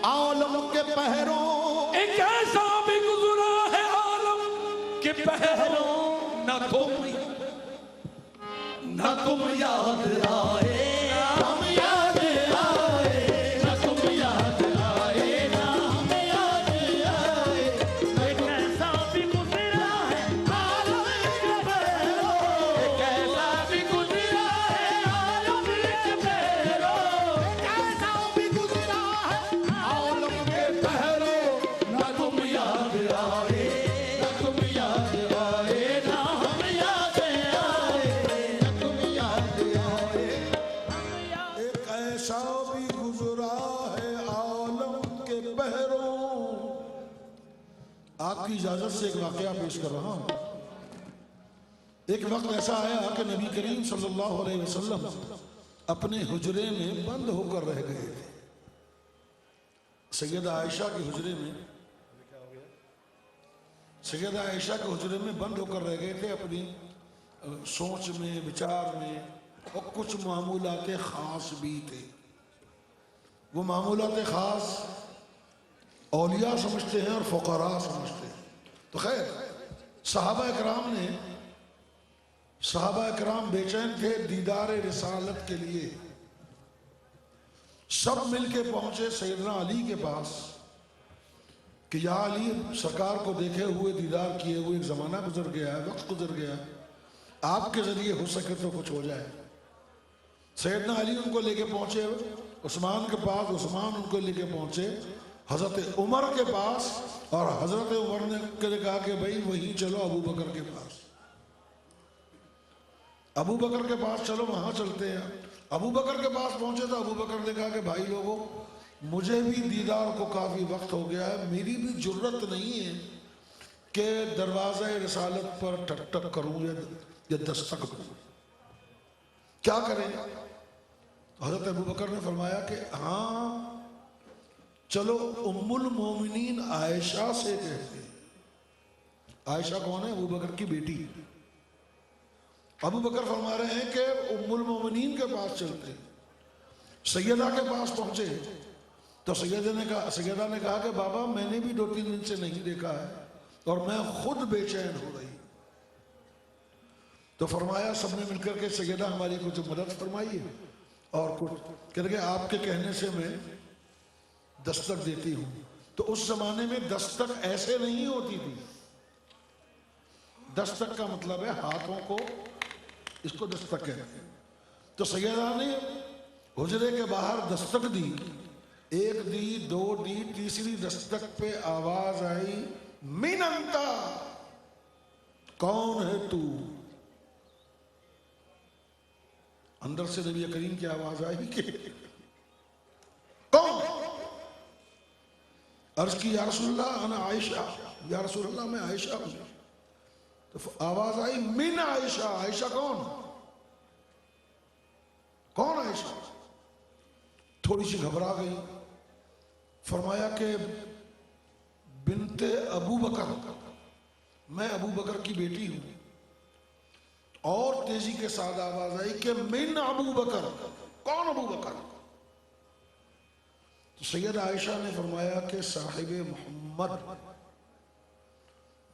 आलम के पहरों, एक ऐसा भी गुजरा है आलम के पहरों। न तुम याद आए, हम याद आए, न तुम याद आए, न हम याद आए। एक ऐसा भी गुजरा है आलम के पहरों, एक ऐसा भी गुजरा है आलम के पहरों, एक ऐसा भी गुजरा है आलम के पहरों। न तुम याद आए, न तुम याद आए, न हम याद आए, न तुम याद आए। एक ऐसा भी गुजरा है आलम के पहरों। आपकी इजाजत से एक वाकया पेश कर रहा हूं। एक वक्त ऐसा आया कि नबी करीम सल्लल्लाहु अलैहि वसल्लम अपने हुजरे में बंद होकर रह गए थे। सैयदा आयशा के हुजरे में, सैयदा आयशा के हुजरे में बंद होकर रह गए थे अपनी सोच में, विचार में, और कुछ मामूलात ख़ास भी थे। वो मामूलात ख़ास औलिया समझते हैं और फ़ुक़रा समझते हैं। तो खैर सहाबा कराम बेचैन थे दीदार रिसालत के लिए। सब मिलके पहुंचे सैयदना अली के पास कि या अली, सरकार को देखे हुए, दीदार किए हुए एक ज़माना गुजर गया है, वक्त गुजर गया है, आपके ज़रिए हो सके तो कुछ हो जाए। सैयदना अली उनको लेके पहुंचे उस्मान के पास, उस्मान उनको लेके पहुंचे हज़रत उमर के पास, और हज़रत उमर ने कहा कि भाई वहीं चलो अबू बकर के पास। अबू बकर के पास चलो, वहां चलते हैं। अबू बकर के पास पहुंचे तो अबू बकर ने कहा कि भाई लोगों, मुझे भी दीदार को काफ़ी वक्त हो गया है, मेरी भी जुर्रत नहीं है कि दरवाज़ा रिसालत पर टक टक करूं या दस्तक करूं, क्या करें? हज़रत अबू बकर ने फरमाया कि हाँ चलो उम्मुल मोमिनीन आयशा से कहते हैं। आयशा कौन है? अबू बकर की बेटी। अबू बकर फरमा रहे हैं कि उम्मुल मोमिनीन के पास चलते हैं। सैयदा के पास पहुंचे तो सैयदा ने कहा कि बाबा, मैंने भी 2-3 दिन से नहीं देखा है और मैं खुद बेचैन हो रही। तो फरमाया सबने मिलकर के सैयदा हमारी कुछ मदद फरमाइए, और कुछ कह रहे आपके कहने से मैं दस्तक देती हूं। तो उस जमाने में दस्तक ऐसे नहीं होती थी। दस्तक का मतलब है हाथों को, इसको दस्तक कहते हैं। तो सैयदा ने हुजरे के बाहर दस्तक दी, 1 दी, 2 दी, तीसरी दस्तक पे आवाज आई, मिन अंता, कौन है तू? अंदर से नबी करीम की आवाज आई कि कौन? अर्ज की या रसूलल्लाह अना आयशा, या रसूलल्लाह मैं आयशा हूं। तो आवाज आई मिन आयशा। आयशा कौन? कौन आयशा? थोड़ी सी घबरा गई। फरमाया कि बिनते अबू बकर, मैं अबू बकर की बेटी हूं। और तेजी के साथ आवाज आई कि मिन अबू बकर। कौन अबू बकर? तो सैयद आयशा ने फरमाया कि साहिबे मोहम्मद,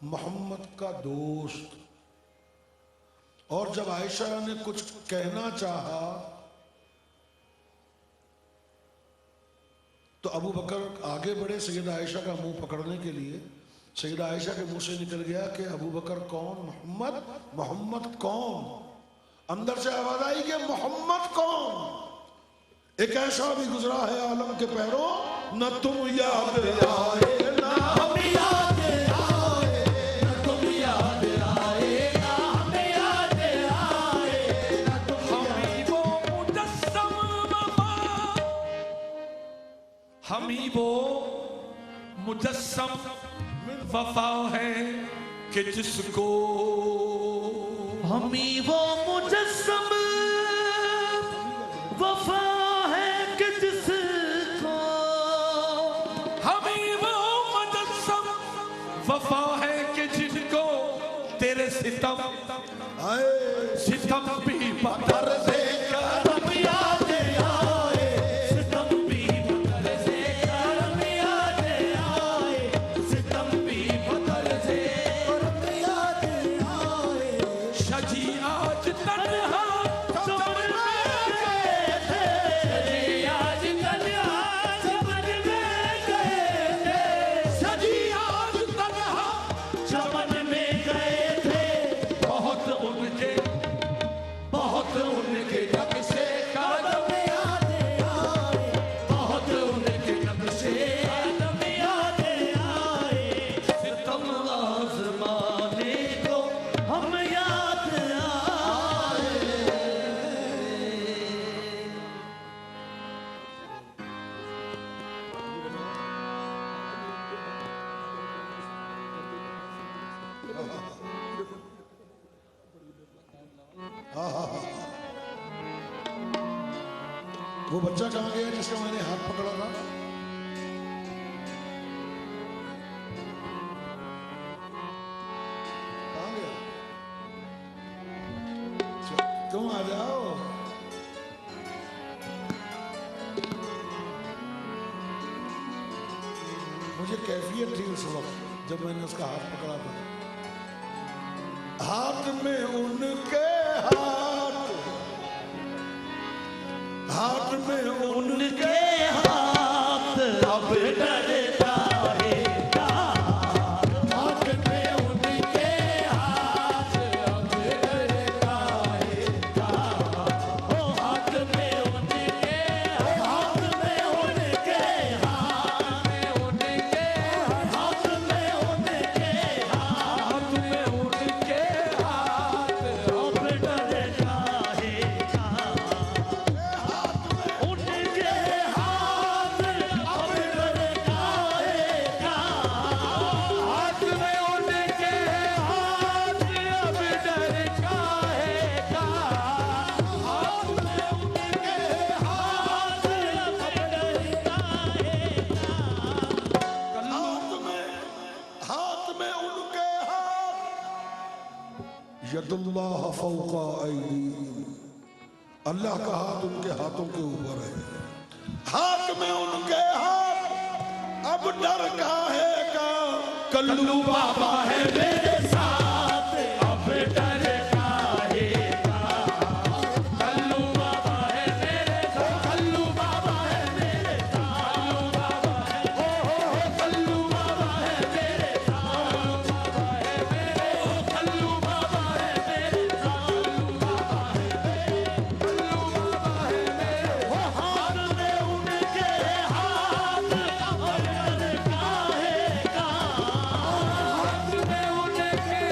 मोहम्मद का दोस्त। और जब आयशा ने कुछ कहना चाहा तो अबू बकर आगे बढ़े सैयद आयशा का मुंह पकड़ने के लिए। सैयद आयशा के मुंह से निकल गया कि अबू बकर कौन? मोहम्मद। मोहम्मद कौन? अंदर से आवाज आई कि मोहम्मद कौन? एक ऐसा भी गुजरा है आलम के पैरों, न तुम याद आए ना हम याद आए, न तुम याद आए, ना हम याद आए, न तुम हमी वो मुजस्सम वफा, हमी वो मुजस्सम वफा है कि जिसको, हमी वो मुजस्सम वफा है कि जिसको, हमी वो मुजस्सम वफा है कि जिसको सितम आए सितम भी बदर से करम याद आए, सितम भी बदर से करम याद आए, सितम भी बदर से करम याद आए। शजी आज तन्हा चमन में गए थे, शजी आज तन्हा चमन में गए थे, शजी आज तन्हा चमन में गए थे। बहुत उनके नक्शे कदम याद आए, बहुत उनके नक्शे कदम याद आए। सितम आज़माने को हम याद आए। वो बच्चा कहाँ गया जिसका मैंने हाथ पकड़ा था? कहाँ गया? तुम आ जाओ। मुझे कैफियत थी उस वक्त जब मैंने उसका हाथ पकड़ा था। हाथ में उनके हाथ में उनके हाथ अब डरता है हाथ में उनके हाथ अब डरता है ओ हाथ में उनके हाथ में उनके हाथ में उनके हाथ में उनके हाथ में उनके हाथ अब डरता है उनके हाथ अब डरता है हाथ में उनके हाथ अब डरता है हाथ में उनके हाथ अब डरता है हाथ में उनके हाथ यदुल्लाह फौका ऐदीहिम, अल्लाह का हाथ उनके हाथों के ऊपर है। हाथ में उनके हाथ अब डर काहे का? कल्लू बाबा है मेरे साथ अब डरता है कल्लू बाबा है मेरे साथ कल्लू बाबा है मेरे साथ कल्लू बाबा है मेरे साथ कल्लू बाबा है मेरे साथ कल्लू बाबा है मेरे हाथ में उनके हाथ अब डरता है हाथ में उनके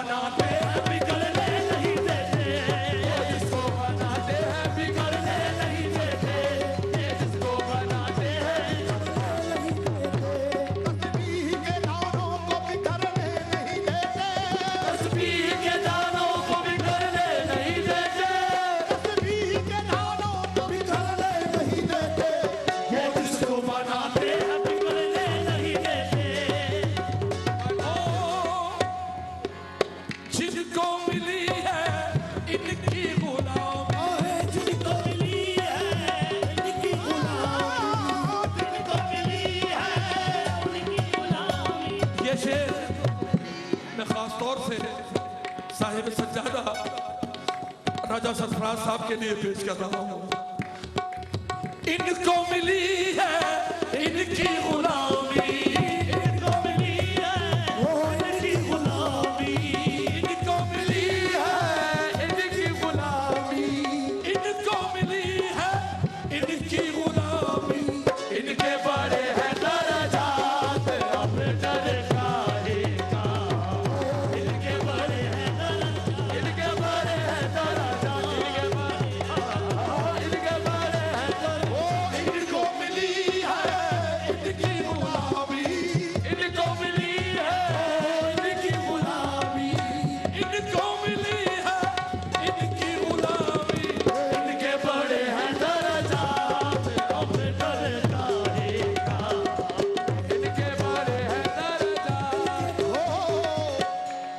बनाते हैं बिगड़ने नहीं देते, ये जिसको बनाते हैं बिगड़ने नहीं देते, ये जिसको बनाते हैं तस्बीह के दानों को बिखरने नहीं देते, तस्बीह के दानों को बिगड़ने नहीं देते, तस्बीह के दानों को बिखरने नहीं देते, ये जिसको बनाते हैं बिगड़ने नहीं देते। जिनको मिली है इनकी गुलामी, जिनको मिली है इनकी गुलामी, जिनको मिली है उनकी गुलामी। ये शेर मैं खास तौर से साहिब सज्जादा राजा सरफराज साहब के लिए पेश कर रहा हूँ। इनको मिली है इनकी गुलामी, इनको मिली है इनकी गुलामी, इनको मिली है इनकी गुलामी, इनको मिली है इनकी गुलामी। इनके बड़े हैं दर्जात अब डर काहे का, इनके बड़े हैं दर्जात, इनके बड़े हैं दर्जात, इनके बड़े हैं दर्जात। इनको मिली है इनकी गुलामी, इनको मिली है इनकी गुलामी, इनको मिली है इनकी गुलामी। इनके बड़े हैं दर्जात अब डर काहे का, इनके बड़े हैं दर्जात।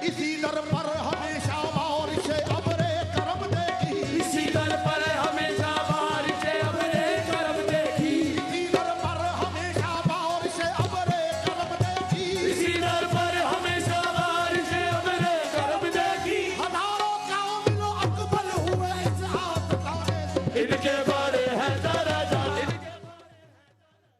इसी दर पर हमेशा बारिश अबरे करम देगी, इसी दर पर हमेशा बारिश अपने करम देखी, इसी दर पर हमेशा बारिश अबरे करम देगी, इसी दर पर हमेशा बारिश अपने करम देखी। हजारों कामिल अकबल हुए इस आस्ताने से। इनके